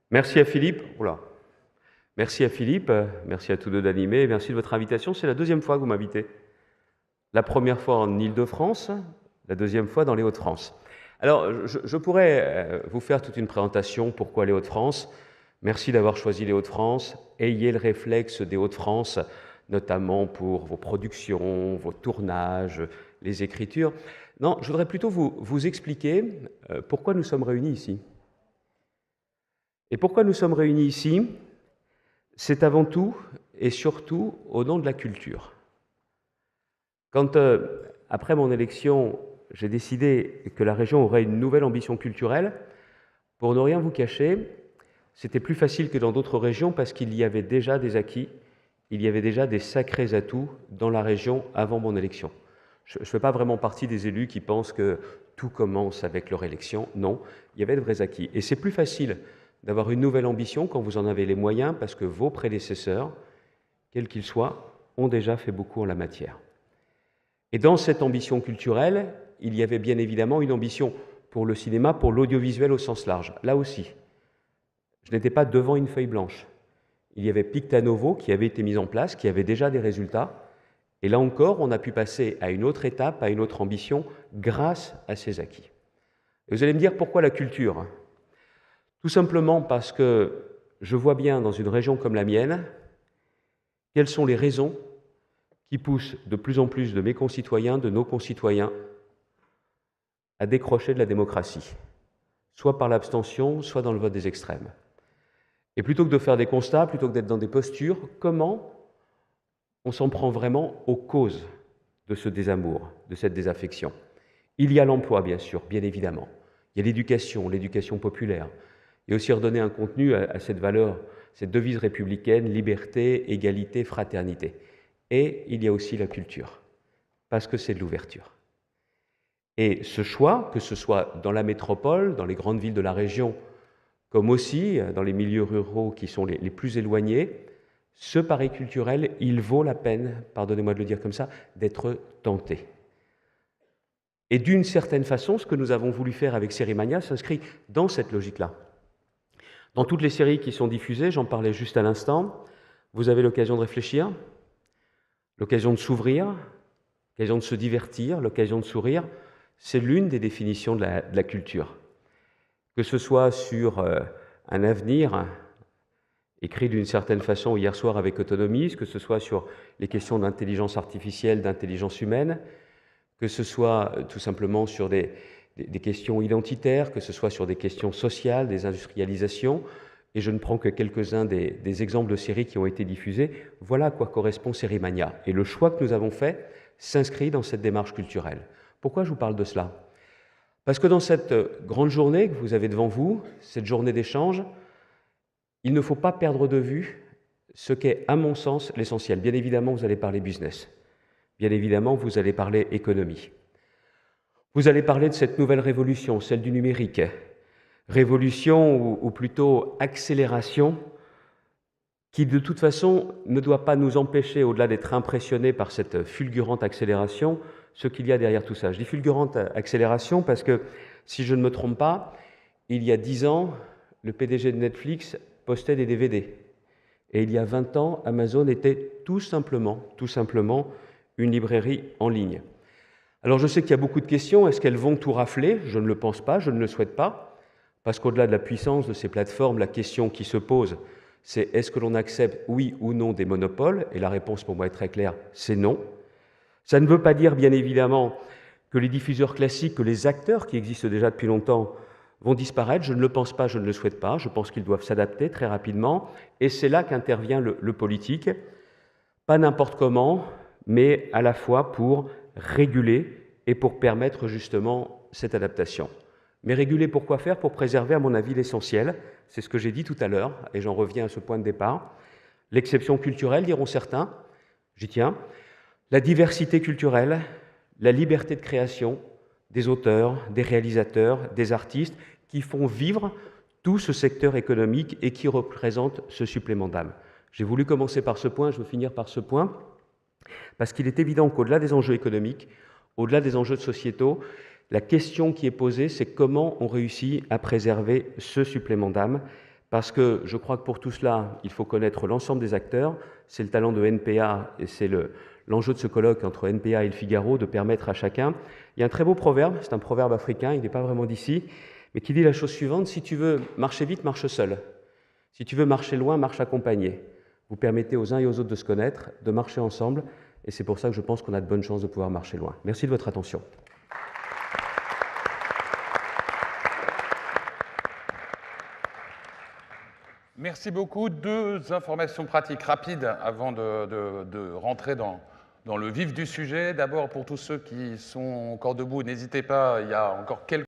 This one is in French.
Merci à Philippe. Oula. Merci à Philippe, merci à tous deux d'animer, et merci de votre invitation. C'est la deuxième fois que vous m'invitez. La première fois en Île-de-France, la deuxième fois dans les Hauts-de-France. Alors, je pourrais vous faire toute une présentation. Pourquoi les Hauts-de-France? Merci d'avoir choisi les Hauts-de-France. Ayez le réflexe des Hauts-de-France, notamment pour vos productions, vos tournages, les écritures. Non, je voudrais plutôt vous expliquer pourquoi nous sommes réunis ici. Et pourquoi nous sommes réunis ici? C'est avant tout et surtout au nom de la culture. Quand, après mon élection, j'ai décidé que la région aurait une nouvelle ambition culturelle, pour ne rien vous cacher, c'était plus facile que dans d'autres régions parce qu'il y avait déjà des acquis, il y avait déjà des sacrés atouts dans la région avant mon élection. Je ne fais pas vraiment partie des élus qui pensent que tout commence avec leur élection. Non, il y avait de vrais acquis. Et c'est plus facile d'avoir une nouvelle ambition quand vous en avez les moyens parce que vos prédécesseurs, quels qu'ils soient, ont déjà fait beaucoup en la matière. Et dans cette ambition culturelle, il y avait bien évidemment une ambition pour le cinéma, pour l'audiovisuel au sens large. Là aussi, je n'étais pas devant une feuille blanche. Il y avait Picta Novo qui avait été mis en place, qui avait déjà des résultats. Et là encore, on a pu passer à une autre étape, à une autre ambition, grâce à ces acquis. Et vous allez me dire pourquoi la culture? Tout simplement parce que je vois bien dans une région comme la mienne, quelles sont les raisons qui poussent de plus en plus de mes concitoyens, de nos concitoyens, à décrocher de la démocratie, soit par l'abstention, soit dans le vote des extrêmes. Et plutôt que de faire des constats, plutôt que d'être dans des postures, comment on s'en prend vraiment aux causes de ce désamour, de cette désaffection? Il y a l'emploi, bien sûr, bien évidemment. Il y a l'éducation populaire. Et aussi redonner un contenu à cette valeur, cette devise républicaine, liberté, égalité, fraternité. Et il y a aussi la culture, parce que c'est de l'ouverture. Et ce choix, que ce soit dans la métropole, dans les grandes villes de la région, comme aussi dans les milieux ruraux qui sont les plus éloignés, ce pari culturel, il vaut la peine, pardonnez-moi de le dire comme ça, d'être tenté. Et d'une certaine façon, ce que nous avons voulu faire avec Sérimania s'inscrit dans cette logique-là. Dans toutes les séries qui sont diffusées, j'en parlais juste à l'instant, vous avez l'occasion de réfléchir, l'occasion de s'ouvrir, l'occasion de se divertir, l'occasion de sourire. C'est l'une des définitions de la culture. Que ce soit sur un avenir écrit d'une certaine façon hier soir avec Autonomie, que ce soit sur les questions d'intelligence artificielle, d'intelligence humaine, que ce soit tout simplement sur des questions identitaires, que ce soit sur des questions sociales, des industrialisations, et je ne prends que quelques-uns des exemples de séries qui ont été diffusées. Voilà à quoi correspond Sérimania. Et le choix que nous avons fait s'inscrit dans cette démarche culturelle. Pourquoi je vous parle de cela? Parce que dans cette grande journée que vous avez devant vous, cette journée d'échange, il ne faut pas perdre de vue ce qu'est, à mon sens, l'essentiel. Bien évidemment, vous allez parler business. Bien évidemment, vous allez parler économie. Vous allez parler de cette nouvelle révolution, celle du numérique. Révolution ou plutôt accélération qui, de toute façon, ne doit pas nous empêcher, au-delà d'être impressionnés par cette fulgurante accélération, ce qu'il y a derrière tout ça. Je dis fulgurante accélération parce que, si je ne me trompe pas, il y a 10 ans, le PDG de Netflix postait des DVD. Et il y a 20 ans, Amazon était tout simplement une librairie en ligne. Alors je sais qu'il y a beaucoup de questions. Est-ce qu'elles vont tout rafler? Je ne le pense pas, je ne le souhaite pas. Parce qu'au-delà de la puissance de ces plateformes, la question qui se pose, c'est est-ce que l'on accepte, oui ou non, des monopoles? Et la réponse pour moi est très claire, c'est non. Ça ne veut pas dire, bien évidemment, que les diffuseurs classiques, que les acteurs qui existent déjà depuis longtemps vont disparaître. Je ne le pense pas, je ne le souhaite pas. Je pense qu'ils doivent s'adapter très rapidement. Et c'est là qu'intervient le politique. Pas n'importe comment, mais à la fois pour réguler et pour permettre justement cette adaptation. Mais réguler pour quoi faire? Pour préserver, à mon avis, l'essentiel. C'est ce que j'ai dit tout à l'heure, et j'en reviens à ce point de départ. L'exception culturelle, diront certains, j'y tiens. La diversité culturelle, la liberté de création des auteurs, des réalisateurs, des artistes qui font vivre tout ce secteur économique et qui représentent ce supplément d'âme. J'ai voulu commencer par ce point, je veux finir par ce point, parce qu'il est évident qu'au-delà des enjeux économiques, au-delà des enjeux sociétaux, la question qui est posée, c'est comment on réussit à préserver ce supplément d'âme, parce que je crois que pour tout cela, il faut connaître l'ensemble des acteurs. C'est le talent de NPA et c'est l'enjeu de ce colloque entre NPA et le Figaro de permettre à chacun. Il y a un très beau proverbe, c'est un proverbe africain, il n'est pas vraiment d'ici, mais qui dit la chose suivante: si tu veux marcher vite, marche seul. Si tu veux marcher loin, marche accompagné. Vous permettez aux uns et aux autres de se connaître, de marcher ensemble, et c'est pour ça que je pense qu'on a de bonnes chances de pouvoir marcher loin. Merci de votre attention. Merci beaucoup. 2 informations pratiques rapides avant de rentrer dans le vif du sujet. D'abord, pour tous ceux qui sont encore debout, n'hésitez pas, il y a encore quelques